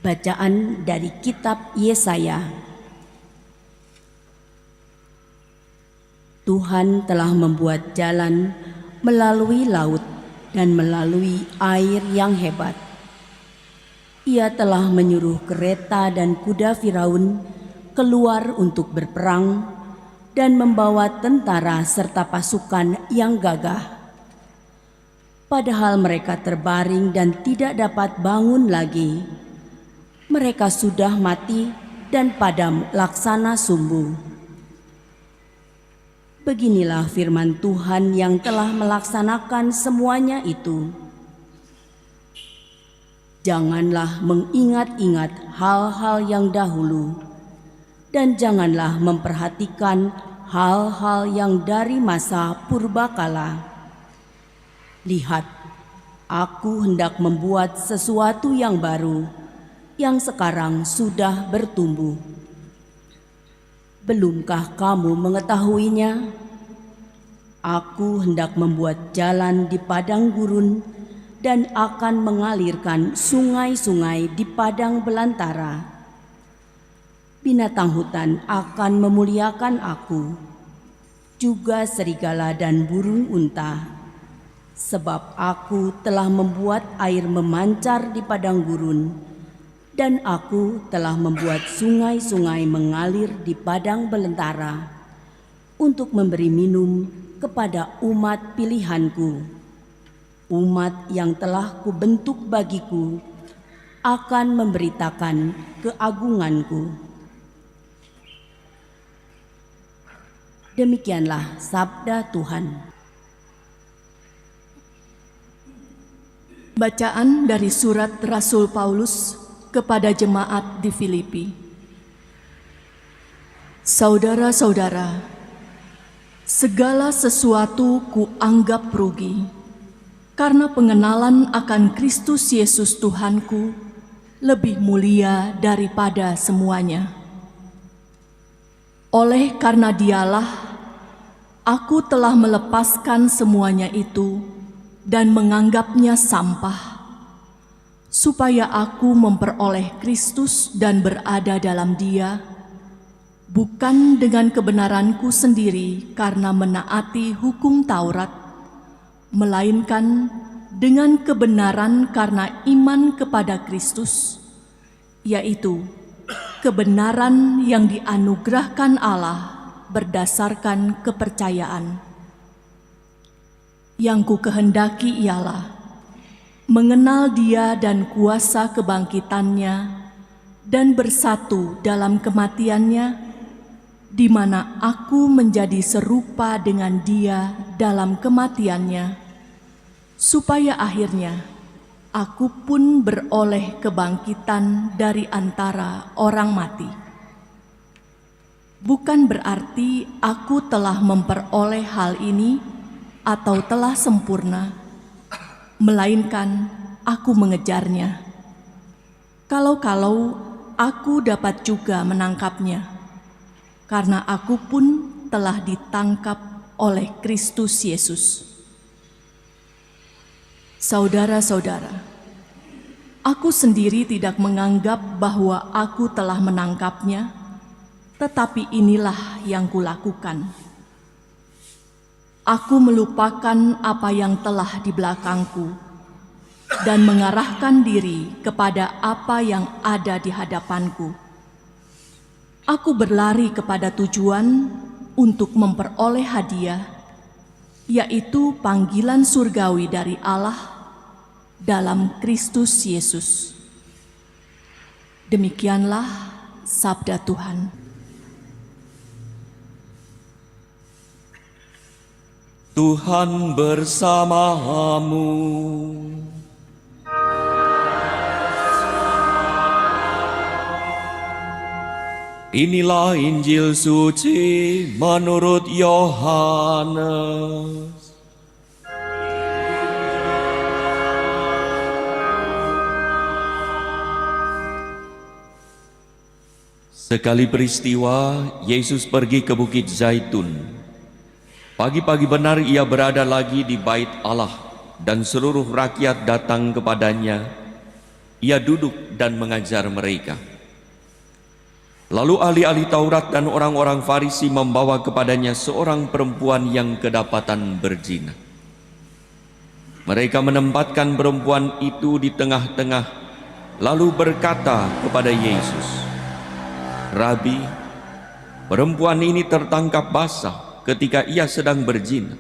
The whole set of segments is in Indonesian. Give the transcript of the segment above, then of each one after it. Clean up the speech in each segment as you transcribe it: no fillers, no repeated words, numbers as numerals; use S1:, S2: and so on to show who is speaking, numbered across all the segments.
S1: Bacaan dari kitab Yesaya. Tuhan telah membuat jalan melalui laut dan melalui air yang hebat. Ia telah menyuruh kereta dan kuda Firaun keluar untuk berperang dan membawa tentara serta pasukan yang gagah. Padahal mereka terbaring dan tidak dapat bangun lagi. Mereka sudah mati dan padam laksana sumbu. Beginilah firman Tuhan yang telah melaksanakan semuanya itu. Janganlah mengingat-ingat hal-hal yang dahulu, dan janganlah memperhatikan hal-hal yang dari masa purbakala. Lihat, aku hendak membuat sesuatu yang baru, yang sekarang sudah bertumbuh. Belumkah kamu mengetahuinya? Aku hendak membuat jalan di padang gurun dan akan mengalirkan sungai-sungai di padang belantara. Binatang hutan akan memuliakan aku, juga serigala dan burung unta, sebab aku telah membuat air memancar di padang gurun, dan aku telah membuat sungai-sungai mengalir di padang belantara untuk memberi minum kepada umat pilihanku. Umat yang telah kubentuk bagiku akan memberitakan keagunganku. Demikianlah sabda Tuhan.
S2: Bacaan dari surat Rasul Paulus kepada jemaat di Filipi. Saudara-saudara, segala sesuatu kuanggap rugi karena pengenalan akan Kristus Yesus Tuhanku lebih mulia daripada semuanya. Oleh karena Dialah, aku telah melepaskan semuanya itu dan menganggapnya sampah, supaya aku memperoleh Kristus dan berada dalam Dia, bukan dengan kebenaranku sendiri karena menaati hukum Taurat, melainkan dengan kebenaran karena iman kepada Kristus, yaitu kebenaran yang dianugerahkan Allah berdasarkan kepercayaan. Yang ku kehendaki ialah mengenal Dia dan kuasa kebangkitannya dan bersatu dalam kematiannya, di mana aku menjadi serupa dengan Dia dalam kematiannya, supaya akhirnya aku pun beroleh kebangkitan dari antara orang mati. Bukan berarti aku telah memperoleh hal ini atau telah sempurna, melainkan aku mengejarnya. Kalau-kalau aku dapat juga menangkapnya, karena aku pun telah ditangkap oleh Kristus Yesus. Saudara-saudara, aku sendiri tidak menganggap bahwa aku telah menangkapnya, tetapi inilah yang kulakukan. Aku melupakan apa yang telah di belakangku dan mengarahkan diri kepada apa yang ada di hadapanku. Aku berlari kepada tujuan untuk memperoleh hadiah, yaitu panggilan surgawi dari Allah dalam Kristus Yesus. Demikianlah sabda Tuhan.
S3: Tuhan bersamamu. Inilah Injil suci menurut Yohanes. Sekali peristiwa, Yesus pergi ke Bukit Zaitun. Pagi-pagi benar ia berada lagi di bait Allah dan seluruh rakyat datang kepadanya. ia duduk dan mengajar mereka. Lalu ahli-ahli Taurat dan orang-orang Farisi membawa kepadanya seorang perempuan yang kedapatan berzina. Mereka menempatkan perempuan itu di tengah-tengah, lalu berkata kepada Yesus, "Rabi, perempuan ini tertangkap basah ketika ia sedang berzina.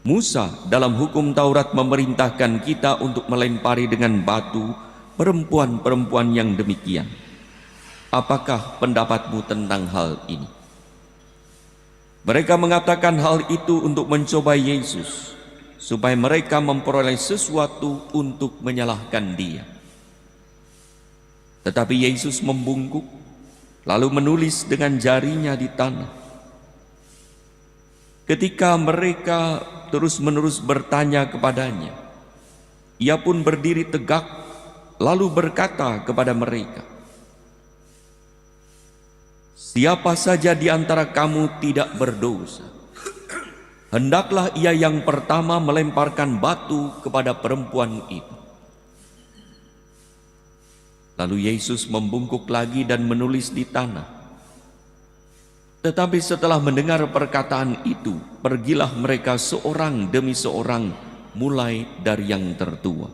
S3: Musa dalam hukum Taurat memerintahkan kita untuk melempari dengan batu perempuan-perempuan yang demikian. Apakah pendapatmu tentang hal ini?" Mereka mengatakan hal itu untuk mencoba Yesus, supaya mereka memperoleh sesuatu untuk menyalahkan Dia. Tetapi Yesus membungkuk, lalu menulis dengan jarinya di tanah. Ketika mereka terus-menerus bertanya kepadanya, Ia pun berdiri tegak, lalu berkata kepada mereka, "Siapa saja di antara kamu tidak berdosa, hendaklah ia yang pertama melemparkan batu kepada perempuan itu." Lalu Yesus membungkuk lagi dan menulis di tanah. Tetapi setelah mendengar perkataan itu, pergilah mereka seorang demi seorang, mulai dari yang tertua.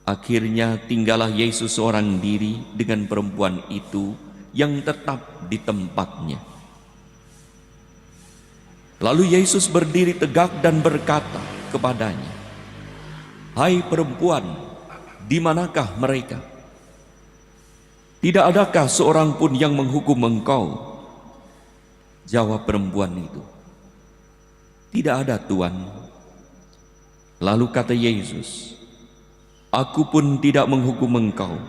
S3: Akhirnya tinggallah Yesus seorang diri dengan perempuan itu yang tetap di tempatnya. Lalu Yesus berdiri tegak dan berkata kepadanya, "Hai perempuan, di manakah mereka? Tidak adakah seorang pun yang menghukum engkau?" Jawab perempuan itu, "Tidak ada, Tuan." Lalu kata Yesus, "Aku pun tidak menghukum engkau.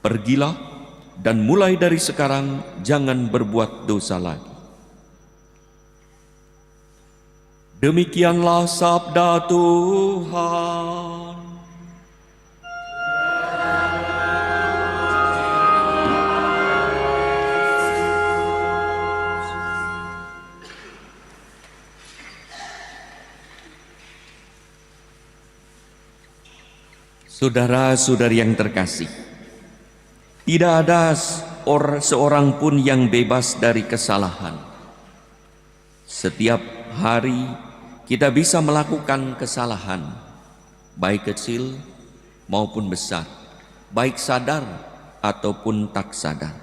S3: Pergilah dan mulai dari sekarang jangan berbuat dosa lagi." Demikianlah sabda Tuhan. Saudara-saudari yang terkasih, tidak ada seorang pun yang bebas dari kesalahan. Setiap hari kita bisa melakukan kesalahan, baik kecil maupun besar, baik sadar ataupun tak sadar,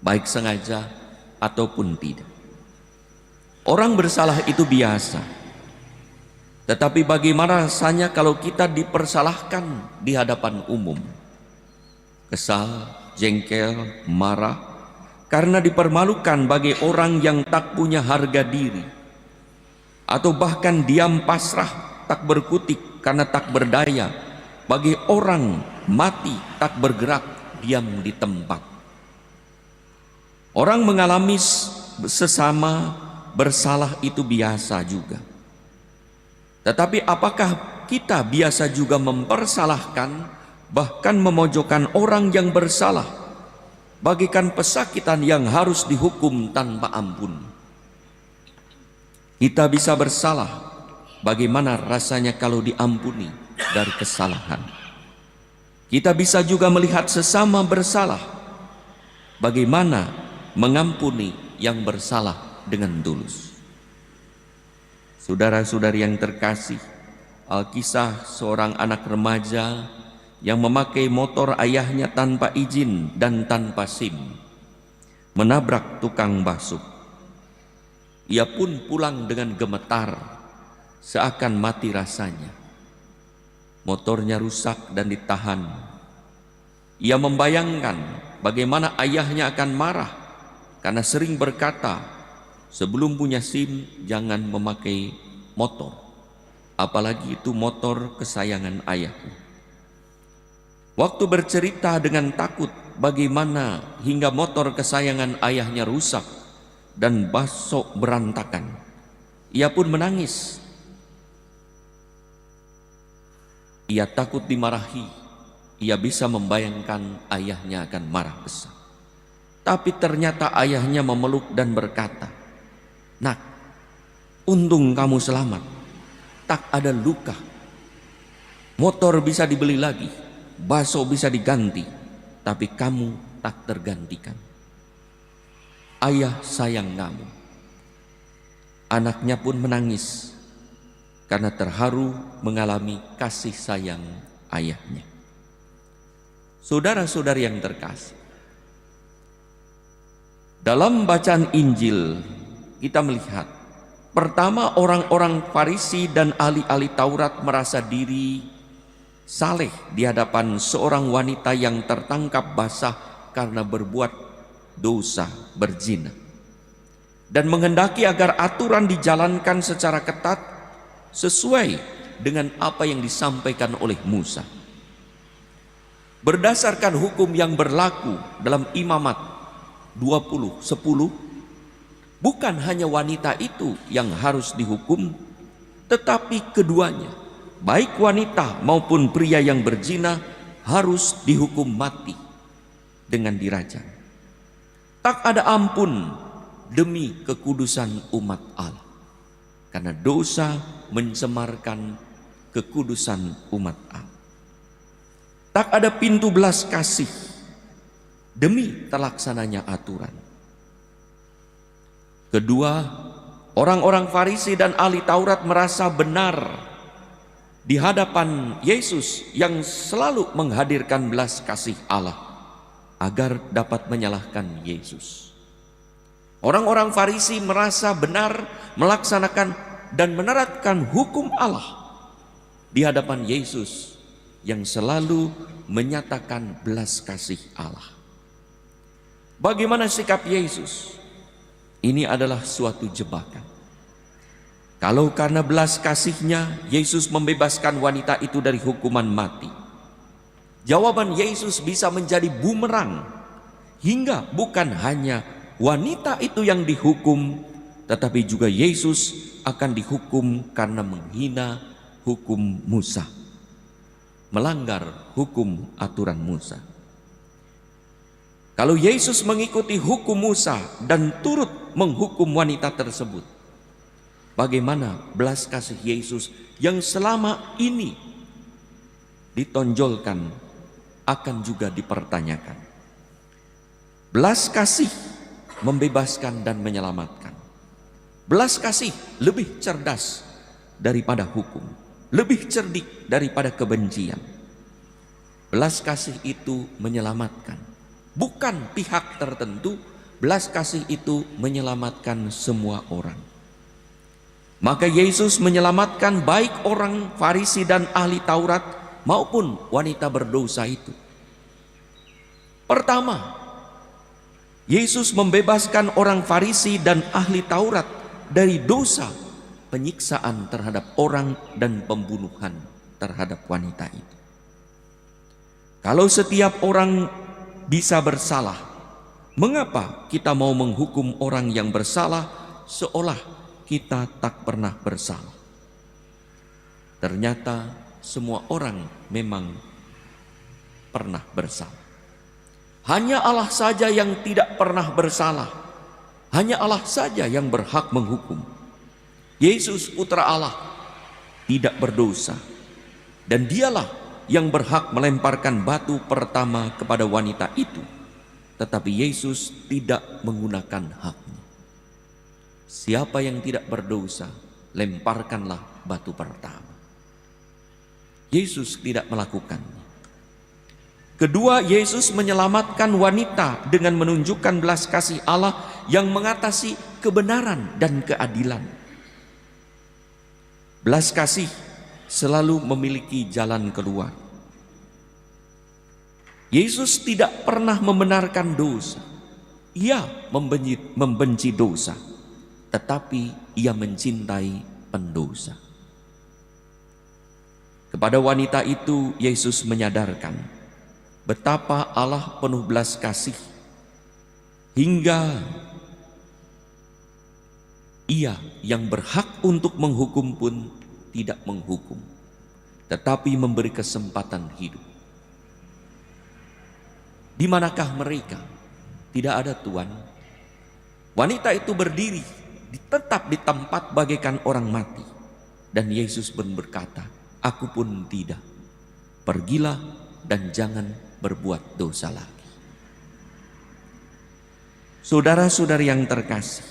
S3: baik sengaja ataupun tidak. Orang bersalah itu biasa. Tetapi bagaimana rasanya kalau kita dipersalahkan di hadapan umum? Kesal, jengkel, marah, karena dipermalukan bagi orang yang tak punya harga diri, atau bahkan diam pasrah, tak berkutik karena tak berdaya, bagi orang mati tak bergerak, diam di tempat. Orang mengalami sesama bersalah itu biasa juga. Tetapi apakah kita biasa juga mempersalahkan, bahkan memojokkan orang yang bersalah, bagikan pesakitan yang harus dihukum tanpa ampun? Kita bisa bersalah, bagaimana rasanya kalau diampuni dari kesalahan? Kita bisa juga melihat sesama bersalah, bagaimana mengampuni yang bersalah dengan tulus. Saudara-saudari yang terkasih, Alkisah seorang anak remaja yang memakai motor ayahnya tanpa izin dan tanpa SIM, menabrak tukang bakso. Ia pun pulang dengan gemetar, seakan mati rasanya. Motornya rusak dan ditahan. Ia membayangkan bagaimana ayahnya akan marah karena sering berkata, "Sebelum punya SIM jangan memakai motor, apalagi itu motor kesayangan ayahku." Waktu bercerita dengan takut bagaimana hingga motor kesayangan ayahnya rusak dan basok berantakan, ia pun menangis. Ia takut dimarahi. Ia bisa membayangkan ayahnya akan marah besar. Tapi ternyata ayahnya memeluk dan berkata, "Nak, untung kamu selamat, tak ada luka." Motor bisa dibeli lagi, bakso bisa diganti, tapi kamu tak tergantikan. Ayah sayang kamu. Anaknya pun menangis karena terharu mengalami kasih sayang ayahnya. Saudara-saudari yang terkasih, dalam bacaan Injil kita melihat, pertama orang-orang Farisi dan ahli-ahli Taurat merasa diri saleh di hadapan seorang wanita yang tertangkap basah karena berbuat dosa berzina, dan menghendaki agar aturan dijalankan secara ketat sesuai dengan apa yang disampaikan oleh Musa. Berdasarkan hukum yang berlaku dalam Imamat 20:10, bukan hanya wanita itu yang harus dihukum, tetapi keduanya, baik wanita maupun pria yang berzina, harus dihukum mati dengan dirajam. Tak ada ampun demi kekudusan umat Allah, karena dosa mencemarkan kekudusan umat Allah. Tak ada pintu belas kasih demi terlaksananya aturan. Kedua, orang-orang Farisi dan ahli Taurat merasa benar di hadapan Yesus yang selalu menghadirkan belas kasih Allah agar dapat menyalahkan Yesus. Orang-orang Farisi merasa benar melaksanakan dan menerapkan hukum Allah di hadapan Yesus yang selalu menyatakan belas kasih Allah. Bagaimana sikap Yesus? Ini adalah suatu jebakan. Kalau karena belas kasihnya Yesus membebaskan wanita itu dari hukuman mati, jawaban Yesus bisa menjadi bumerang, hingga bukan hanya wanita itu yang dihukum, tetapi juga Yesus akan dihukum karena menghina hukum Musa, melanggar hukum aturan Musa. Kalau Yesus mengikuti hukum Musa dan turut menghukum wanita tersebut, bagaimana belas kasih Yesus yang selama ini ditonjolkan akan juga dipertanyakan. Belas kasih membebaskan dan menyelamatkan. Belas kasih lebih cerdas daripada hukum, lebih cerdik daripada kebencian. Belas kasih itu menyelamatkan, bukan pihak tertentu. Belas kasih itu menyelamatkan semua orang. Maka Yesus menyelamatkan baik orang Farisi dan ahli Taurat maupun wanita berdosa itu. Pertama, Yesus membebaskan orang Farisi dan ahli Taurat dari dosa penyiksaan terhadap orang dan pembunuhan terhadap wanita itu. Kalau setiap orang bisa bersalah, mengapa kita mau menghukum orang yang bersalah seolah kita tak pernah bersalah? Ternyata semua orang memang pernah bersalah. Hanya Allah saja yang tidak pernah bersalah. Hanya Allah saja yang berhak menghukum. Yesus putra Allah tidak berdosa, dan dialah yang berhak melemparkan batu pertama kepada wanita itu. Tetapi Yesus tidak menggunakan haknya. Siapa yang tidak berdosa, lemparkanlah batu pertama. Yesus tidak melakukannya. Kedua, Yesus menyelamatkan wanita dengan menunjukkan belas kasih Allah yang mengatasi kebenaran dan keadilan. Belas kasih selalu memiliki jalan keluar. Yesus tidak pernah membenarkan dosa. Ia membenci dosa, tetapi ia mencintai pendosa. Kepada wanita itu Yesus menyadarkan betapa Allah penuh belas kasih, hingga Ia yang berhak untuk menghukum pun tidak menghukum, tetapi memberi kesempatan hidup. Di manakah mereka? Tidak ada Tuhan. Wanita itu berdiri tetap di tempat bagaikan orang mati, dan Yesus pun berkata, "Aku pun tidak, pergilah dan jangan berbuat dosa lagi. Saudara-saudari yang terkasih,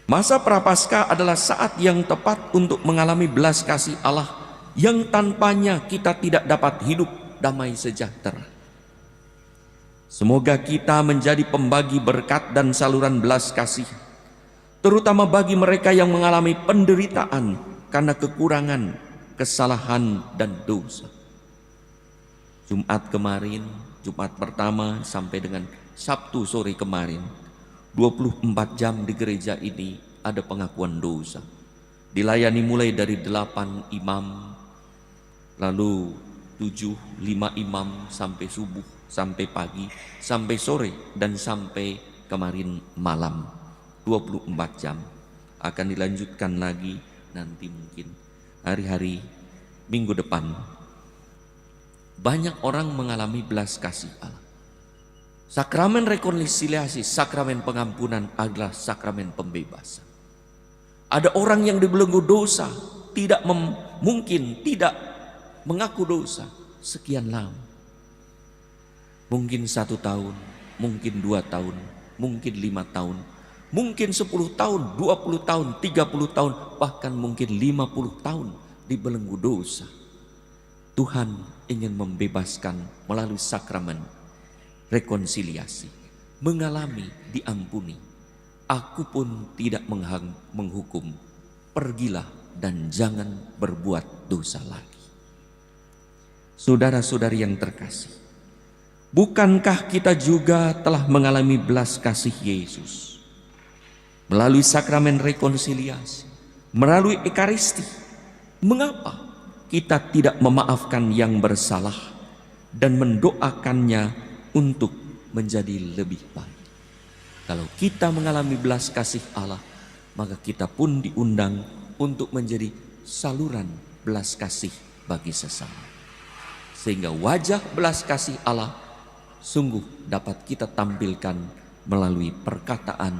S3: masa Prapaskah adalah saat yang tepat untuk mengalami belas kasih Allah yang tanpanya kita tidak dapat hidup damai sejahtera. Semoga kita menjadi pembagi berkat dan saluran belas kasih, terutama bagi mereka yang mengalami penderitaan karena kekurangan, kesalahan, dan dosa. Jumat kemarin, Jumat pertama sampai dengan Sabtu sore kemarin, 24 jam di gereja ini ada pengakuan dosa. Dilayani mulai dari 8 imam, lalu 5 imam sampai subuh, sampai pagi, sampai sore, dan sampai kemarin malam. 24 jam. Akan dilanjutkan lagi nanti mungkin hari-hari minggu depan. Banyak orang mengalami belas kasih Allah. Sakramen rekonsiliasi, sakramen pengampunan adalah sakramen pembebasan. Ada orang yang dibelenggu dosa, mungkin tidak mengaku dosa sekian lama. Mungkin 1 tahun, mungkin 2 tahun, mungkin 5 tahun, mungkin 10 tahun, 20 tahun, 30 tahun, bahkan mungkin 50 tahun dibelenggu dosa. Tuhan ingin membebaskan melalui sakramen rekonsiliasi, mengalami diampuni. Aku pun tidak menghukum, pergilah dan jangan berbuat dosa lagi. Saudara-saudari yang terkasih, bukankah kita juga telah mengalami belas kasih Yesus melalui sakramen rekonsiliasi, melalui Ekaristi? Mengapa kita tidak memaafkan yang bersalah dan mendoakannya untuk menjadi lebih baik? Kalau kita mengalami belas kasih Allah, maka kita pun diundang untuk menjadi saluran belas kasih bagi sesama. Sehingga wajah belas kasih Allah sungguh dapat kita tampilkan melalui perkataan,